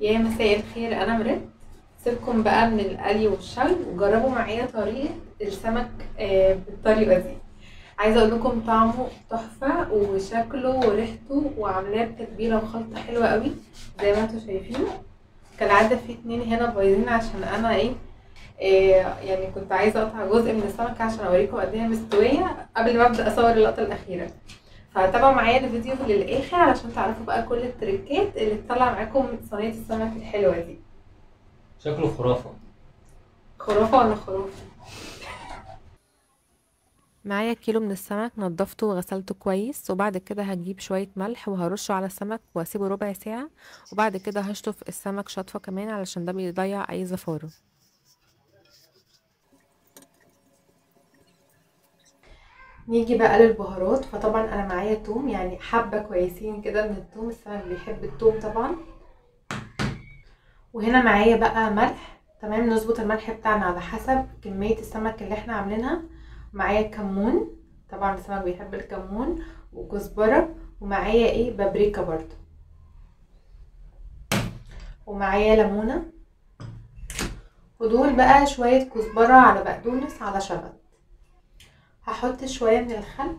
يا مساء الخير، انا مريت. سيبكم بقى من القلي والشوي وجربوا معايا طريقه السمك بالطريقه دي. عايزه اقول لكم طعمه تحفه وشكله وريحته وعاملاه بتتبيله وخلطه حلوه قوي زي ما انتم شايفين. كالعاده في اتنين هنا بايظين عشان انا يعني كنت عايزه اقطع جزء من السمكه عشان اوريكم قد ايه مستويه قبل ما ابدا اصور اللقطه الاخيره. فتابعوا معايا الفيديو للاخر علشان تعرفوا بقى كل التريكات اللي تطلع معاكم صينيه السمك الحلوه دي. شكله خرافة. خرافه ولا خرافه؟ معايا كيلو من السمك، نضفته وغسلته كويس، وبعد كده هجيب شوية ملح وهرشه على السمك واسيبه ربع ساعة، وبعد كده هشطف السمك شطفة كمان علشان ده بيضيع اي زفارة. نيجي بقى للبهارات. فطبعا انا معايا توم، يعني حبة كويسين كده من التوم، السمك بيحب التوم طبعا. وهنا معايا بقى ملح، تمام، نظبط الملح بتاعنا على حسب كمية السمك اللي احنا عاملينها. معايا كمون، طبعا السمك بيحب الكمون، وكزبرة، ومعايا بابريكا برضو، ومعايا ليمونة، ودول بقى شوية كزبرة على بقدونس على شبت. هحط شوية من الخل،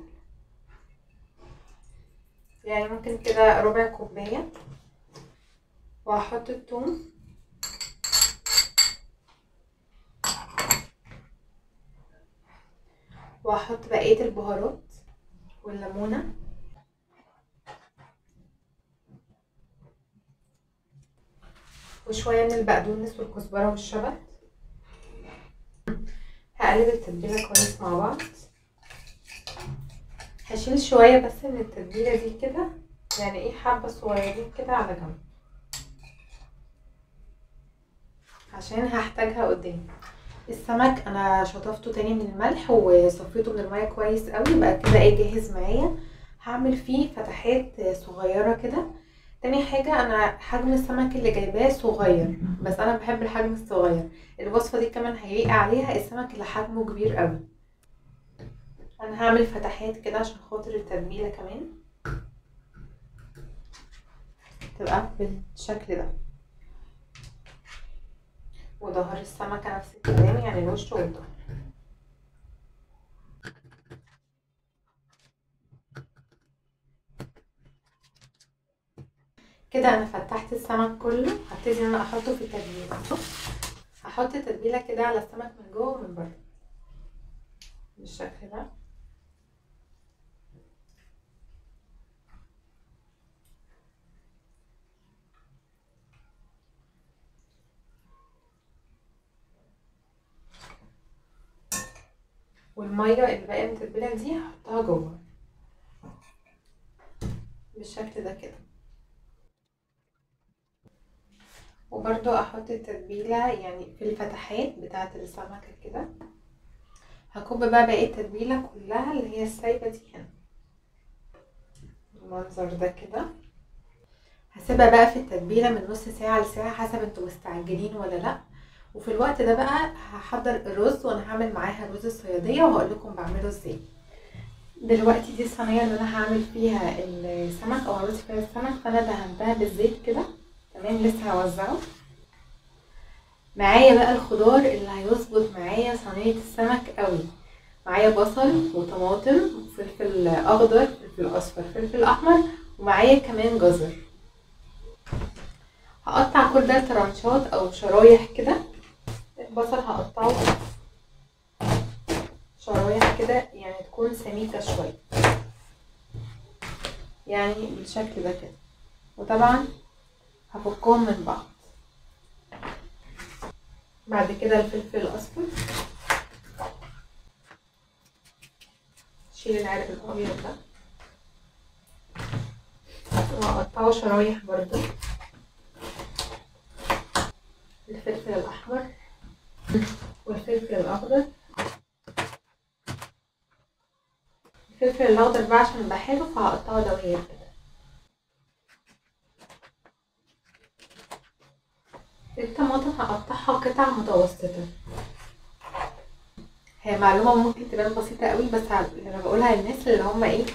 يعني ممكن كده ربع كوباية، وهحط الثوم، وهحط بقية البهارات والليمونة، وشوية من البقدونس والكزبرة والشبت. هقلب التتبيلة كويس مع بعض. هشيل شوية بس من التتبيلة دي كده، يعني حبة صغيرين كده على جنب عشان هحتاجها قدام. السمك انا شطفته تاني من الملح وصفيته من المية كويس قوي، بقى كده جاهز معايا. هعمل فيه فتحات صغيرة كده. تاني حاجة، انا حجم السمك اللي جايباه صغير، بس انا بحب الحجم الصغير. الوصفة دي كمان هيليق عليها السمك اللي حجمه كبير قوي. انا هعمل فتحات كده عشان خاطر التتبيلة كمان تبقى بالشكل ده. وظهر السمكة نفس الكلام، يعني الوش والظهر. كده انا فتحت السمك كله، هبتدي ان انا احطه في التتبيله. هحط التتبيله كده على السمك من جوه ومن بره بالشكل ده. والميه اللي باقيه من التتبيله دي هحطها جوه بالشكل ده كده. وبرده احط التتبيله يعني في الفتحات بتاعه السمكه كده. هكب بقى باقي التتبيله كلها اللي هي السايبه دي هنا بالمنظر ده كده. هسيبها بقى في التتبيله من نص ساعه لساعه حسب انتوا مستعجلين ولا لا. وفي الوقت ده بقى هحضر الرز، وانا هعمل معاها رز الصياديه وهقول لكم بعمله ازاي. دلوقتي دي الصينيه اللي انا هعمل فيها السمك او هرز فيها السمك، فانا دهنتها بالزيت كده، تمام. لسه هوزعه. معايا بقى الخضار اللي هيظبط معايا صينيه السمك قوي. معايا بصل وطماطم وفلفل اخضر، فلفل اصفر، فلفل احمر، ومعايا كمان جزر. هقطع كل ده ترانشات او شرايح كده. البصل هقطعه شرايح كده، يعني تكون سميكة شوية، يعني بالشكل ده كده. وطبعا هفكهم من بعض. بعد كده الفلفل الاصفر، شيل العرق الابيض ده وهقطعه شرايح برضو. الفلفل الاحمر والفلفل الاخضر. الفلفل الاخضر بقى عشان بحبه فهقطعه دوائر كده. الطماطم هقطعها قطع متوسطة. هي معلومة ممكن تبان بسيطة قوي، بس انا بقولها للناس اللي هم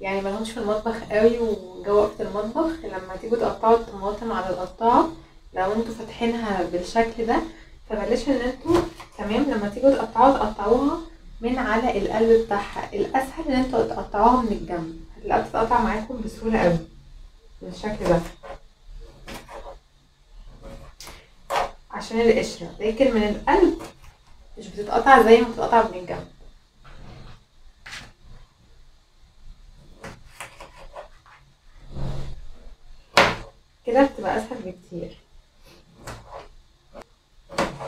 يعني مالهمش في المطبخ قوي وجو وقت المطبخ. لما تيجوا تقطعوا الطماطم على القطاعة لو انتوا فاتحينها بالشكل ده فبلاش ان انتوا تمام لما تيجوا تقطعوها من على القلب بتاعها. الاسهل ان انتوا تقطعوها من الجنب، هتلاقيها بتتقطع معاكم بسهوله قوي بالشكل ده عشان القشره، لكن من القلب مش بتتقطع زي ما بتتقطع من الجنب. كده بتبقى اسهل بكتير.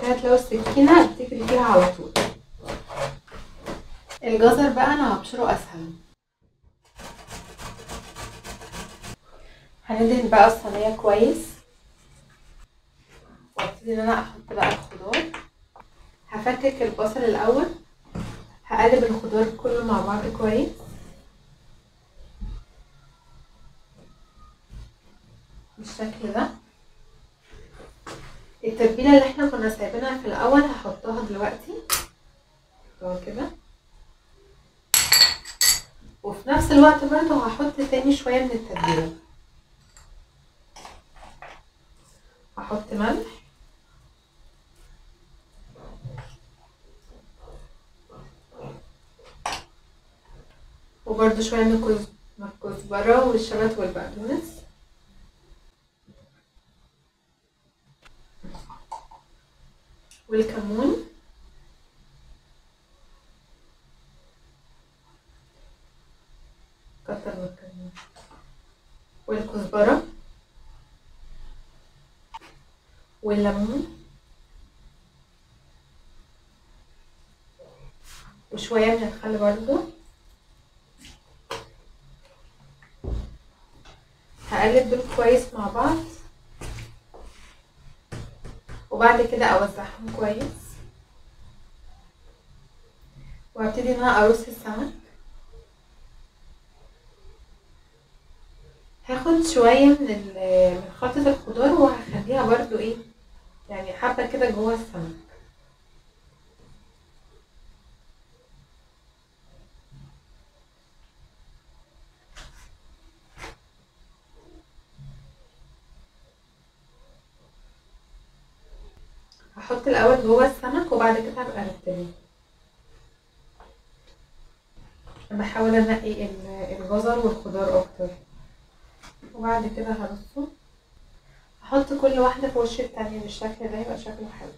كده هتلاقوا السكينه بتجري فيها على طول. الجزر بقى انا هبشره اسهل. هندهن بقى الصينيه كويس وابتدي ان انا احط بقى الخضار. هفكك البصل الاول، هقلب الخضار كله مع بعض كويس. بالشكل ده. التتبيله اللي احنا كنا سايبينها في الاول هحطها دلوقتي اهو كده، وفي نفس الوقت برضو هحط تاني شويه من التتبيله. هحط ملح وبرضو شويه من الكزبره والشبت والبقدونس والكمون كتر من الكمون والكزبره والليمون وشويه من الخل برضو. هقلب دول كويس مع بعض وبعد كده اوزعهم كويس وهبتدي ان انا ارص السمك. هاخد شويه من خلطه الخضار وهخليها برضو ايه يعني حبه كده جوه السمك. هحط الاول جوه السمك وبعد كده هبقى ارتبه. بحاول انقي الجزر والخضار اكتر وبعد كده هرصه. هحط كل واحده في وش التانية بالشكل ده يبقى شكله حلو.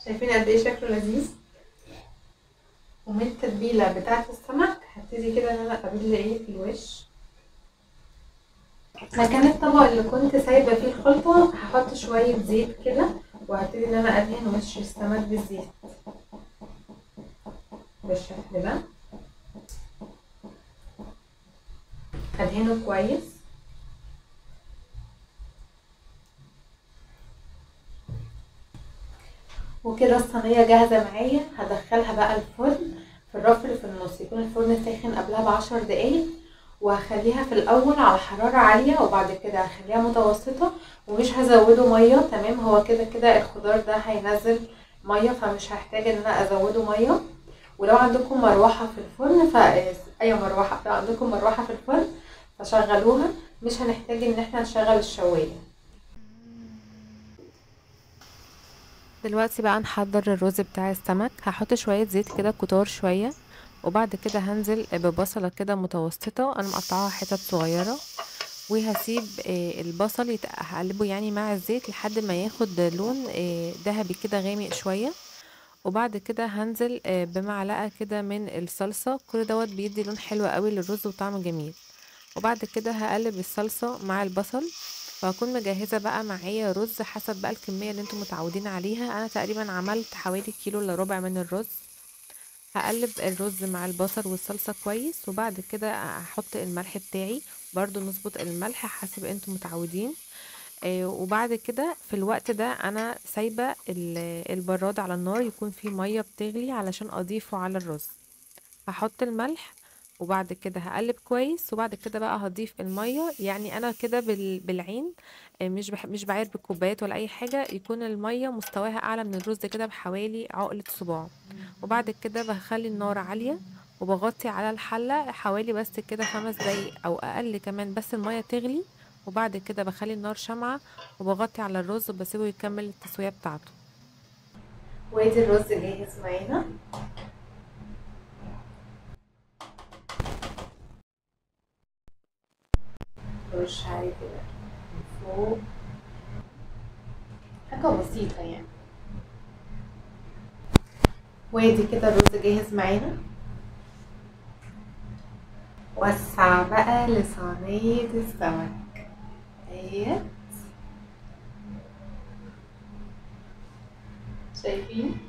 شايفين قد ايه شكله لذيذ؟ ومن التتبيله بتاعه السمك هبتدي كده ان انا ابل ايه في الوش. مكان الطبق اللي كنت سايبه فيه الخلطه هحط شويه زيت كده وهبتدي ان انا ادهن وش السمك بالزيت بالشكل ده. هدهنه كويس وكده الصينيه جاهزه معايا. هدخلها بقى الفرن في الرف اللي في النص، يكون الفرن ساخن قبلها ب10 دقايق، وهخليها في الاول على حراره عاليه وبعد كده هخليها متوسطه ومش هزوده ميه. تمام، هو كده كده الخضار ده هينزل ميه فمش هحتاج ان انا ازوده ميه. ولو عندكم مروحه في الفرن اي مروحه، لو عندكم مروحه في الفرن فشغلوها، مش هنحتاج ان احنا نشغل الشوايه. دلوقتي بقى نحضر الرز بتاع السمك. هحط شويه زيت كده كتار شويه وبعد كده هنزل ببصله كده متوسطه انا مقطعاها حتت صغيره، وهسيب البصل هقلبه يعني مع الزيت لحد ما ياخد لون ذهبي كده غامق شويه. وبعد كده هنزل بمعلقه كده من الصلصه. كل دوت بيدي لون حلو قوي للرز وطعم جميل. وبعد كده هقلب الصلصه مع البصل وهكون مجهزه بقى معايا رز حسب بقى الكميه اللي انتم متعودين عليها. انا تقريبا عملت حوالي كيلو الا ربع من الرز. هقلب الرز مع البصل والصلصة كويس وبعد كده هحط الملح بتاعي، برضو نظبط الملح حسب انتم متعودين. وبعد كده في الوقت ده انا سايبة البراد على النار يكون فيه مية بتغلي علشان اضيفه على الرز. هحط الملح وبعد كده هقلب كويس وبعد كده بقى هضيف المية. يعني انا كده بالعين، مش بعير بالكوبايات ولا اي حاجة، يكون المية مستواها اعلى من الرز كده بحوالي عقلة صباع. وبعد كده بخلي النار عالية وبغطي على الحلة حوالي بس كده 5 دقايق او اقل كمان بس المية تغلي وبعد كده بخلي النار شمعة وبغطي على الرز وبسيبه يكمل التسوية بتاعته. وادي الرز جاهز معانا. رش عليه كده من فوق، حاجة بسيطة يعني. وادي كده الرز جاهز معانا. وسع بقى لصينية السمك اهي، شايفين؟